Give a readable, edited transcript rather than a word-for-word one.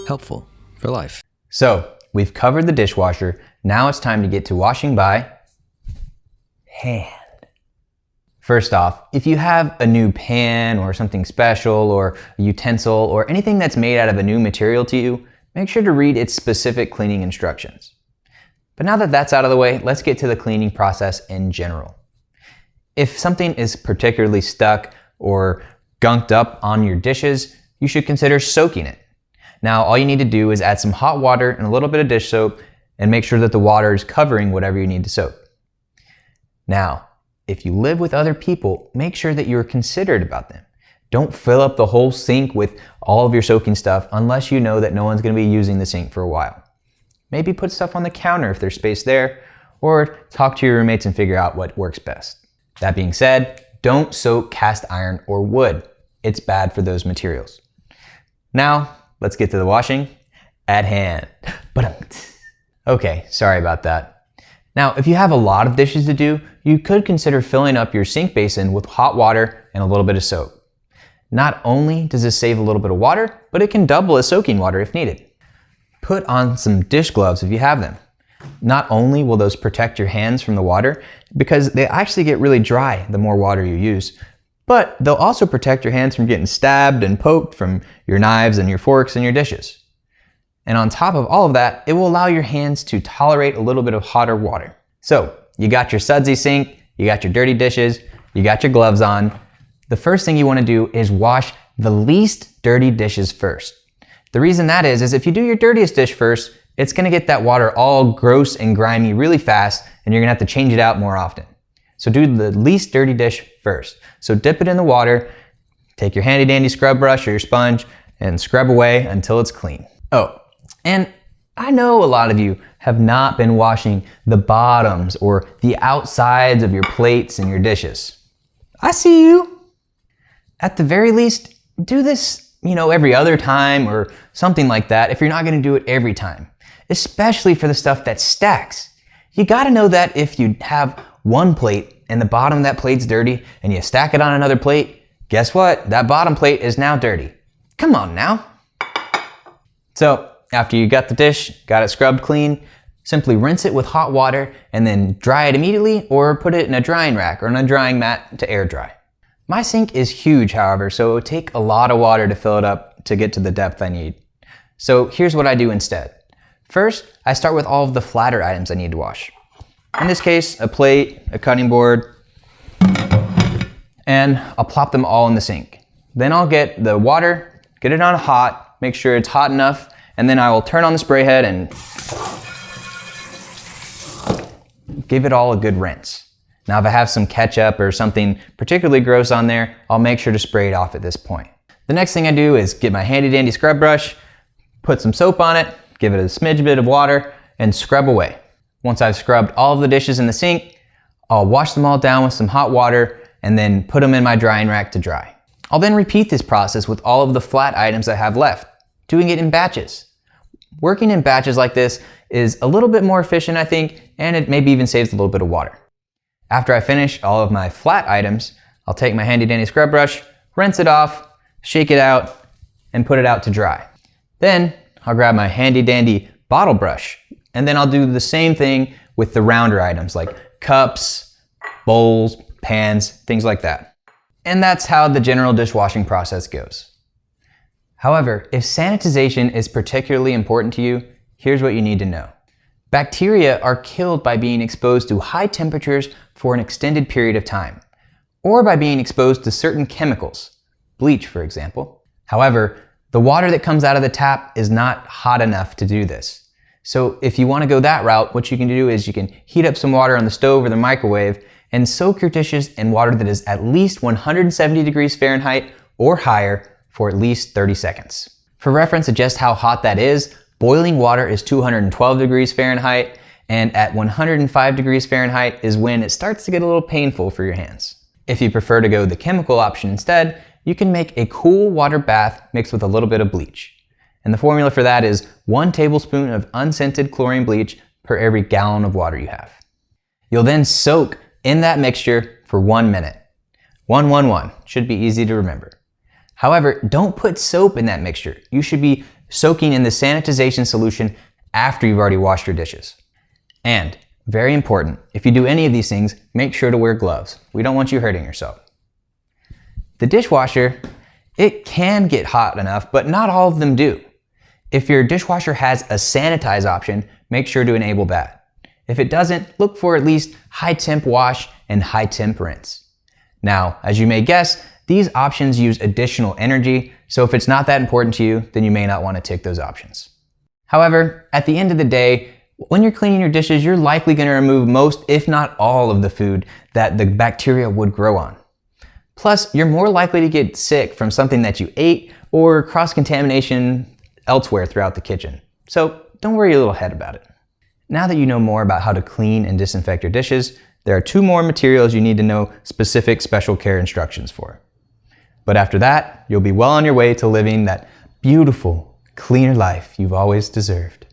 Helpful for life. So, we've covered the dishwasher. Now it's time to get to washing by hand. First off, if you have a new pan or something special or a utensil or anything that's made out of a new material to you, make sure to read its specific cleaning instructions. But now that that's out of the way, let's get to the cleaning process in general. If something is particularly stuck or gunked up on your dishes, you should consider soaking it. Now, all you need to do is add some hot water and a little bit of dish soap and make sure that the water is covering whatever you need to soak. Now, if you live with other people, make sure that you're considerate about them. Don't fill up the whole sink with all of your soaking stuff unless you know that no one's going to be using the sink for a while. Maybe put stuff on the counter if there's space there, or talk to your roommates and figure out what works best. That being said, don't soak cast iron or wood. It's bad for those materials. Now, let's get to the washing at hand. Okay, sorry about that. Now, if you have a lot of dishes to do, you could consider filling up your sink basin with hot water and a little bit of soap. Not only does this save a little bit of water, but it can double as soaking water if needed. Put on some dish gloves if you have them. Not only will those protect your hands from the water, because they actually get really dry the more water you use, but they'll also protect your hands from getting stabbed and poked from your knives and your forks and your dishes. And on top of all of that, it will allow your hands to tolerate a little bit of hotter water. So, you got your sudsy sink, you got your dirty dishes, you got your gloves on. The first thing you want to do is wash the least dirty dishes first. The reason that is if you do your dirtiest dish first, it's going to get that water all gross and grimy really fast, and you're going to have to change it out more often. So do the least dirty dish first. So dip it in the water, take your handy dandy scrub brush or your sponge, and scrub away until it's clean. Oh, and I know a lot of you have not been washing the bottoms or the outsides of your plates and your dishes. I see you. At the very least, do this, every other time or something like that if you're not going to do it every time, especially for the stuff that stacks. You got to know that if you have one plate and the bottom of that plate's dirty and you stack it on another plate, guess what? That bottom plate is now dirty. Come on now. So after you got the dish, got it scrubbed clean, simply rinse it with hot water and then dry it immediately or put it in a drying rack or on a drying mat to air dry. My sink is huge, however, so it would take a lot of water to fill it up to get to the depth I need. So here's what I do instead. First, I start with all of the flatter items I need to wash. In this case, a plate, a cutting board, and I'll plop them all in the sink. Then I'll get the water, get it on hot, make sure it's hot enough, and then I will turn on the spray head and give it all a good rinse. Now if I have some ketchup or something particularly gross on there, I'll make sure to spray it off at this point. The next thing I do is get my handy dandy scrub brush, put some soap on it, give it a smidge bit of water, and scrub away. Once I've scrubbed all of the dishes in the sink, I'll wash them all down with some hot water and then put them in my drying rack to dry. I'll then repeat this process with all of the flat items I have left, doing it in batches. Working in batches like this is a little bit more efficient, I think, and it maybe even saves a little bit of water. After I finish all of my flat items, I'll take my handy dandy scrub brush, rinse it off, shake it out, and put it out to dry. Then I'll grab my handy dandy bottle brush, and then I'll do the same thing with the rounder items like cups, bowls, pans, things like that. And that's how the general dishwashing process goes. However, if sanitization is particularly important to you, here's what you need to know. Bacteria are killed by being exposed to high temperatures for an extended period of time, or by being exposed to certain chemicals, bleach for example. However, the water that comes out of the tap is not hot enough to do this. So if you want to go that route, what you can do is you can heat up some water on the stove or the microwave and soak your dishes in water that is at least 170 degrees Fahrenheit or higher for at least 30 seconds. For reference to just how hot that is, boiling water is 212 degrees Fahrenheit, and at 105 degrees Fahrenheit is when it starts to get a little painful for your hands. If you prefer to go the chemical option instead, you can make a cool water bath mixed with a little bit of bleach. And the formula for that is 1 tablespoon of unscented chlorine bleach per every gallon of water you have. You'll then soak in that mixture for 1 minute. 1, 1, 1. Should be easy to remember. However, don't put soap in that mixture. You should be soaking in the sanitization solution after you've already washed your dishes. And, very important, if you do any of these things, make sure to wear gloves. We don't want you hurting yourself. The dishwasher, it can get hot enough, but not all of them do. If your dishwasher has a sanitize option, make sure to enable that. If it doesn't, look for at least high temp wash and high temp rinse. Now, as you may guess, these options use additional energy, so if it's not that important to you, then you may not want to tick those options. However, at the end of the day, when you're cleaning your dishes, you're likely going to remove most, if not all, of the food that the bacteria would grow on. Plus, you're more likely to get sick from something that you ate or cross-contamination elsewhere throughout the kitchen. So don't worry your little head about it. Now that you know more about how to clean and disinfect your dishes, there are 2 more materials you need to know specific special care instructions for. But after that, you'll be well on your way to living that beautiful, cleaner life you've always deserved.